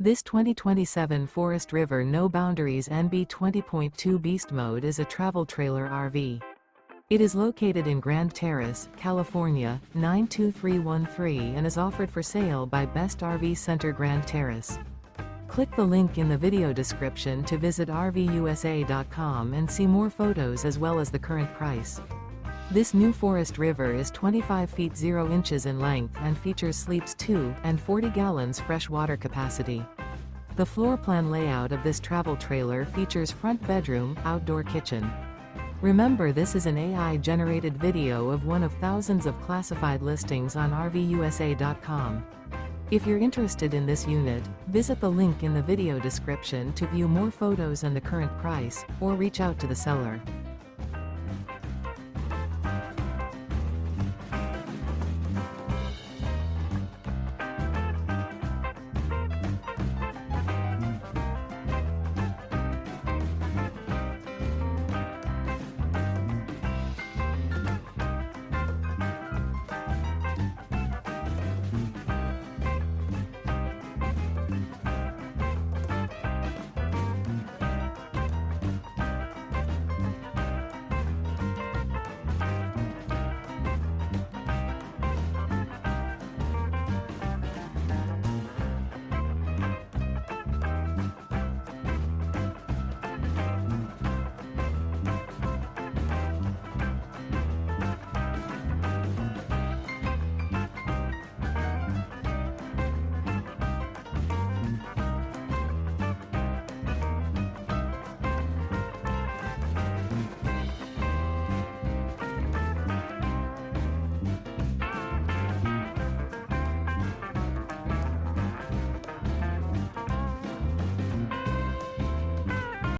This 2027 Forest River No Boundaries NB 20.2 Beast Mode is a travel trailer RV. It is located in Grand Terrace, California, 92313 and is offered for sale by Best RV Center Grand Terrace. Click the link in the video description to visit RVUSA.com and see more photos as well as the current price. This new Forest River is 25 feet 0 inches in length and features sleeps 2 and 40 gallons fresh water capacity. The floor plan layout of this travel trailer features front bedroom, outdoor kitchen. Remember, this is an AI-generated video of one of thousands of classified listings on RVUSA.com. If you're interested in this unit, visit the link in the video description to view more photos and the current price, or reach out to the seller.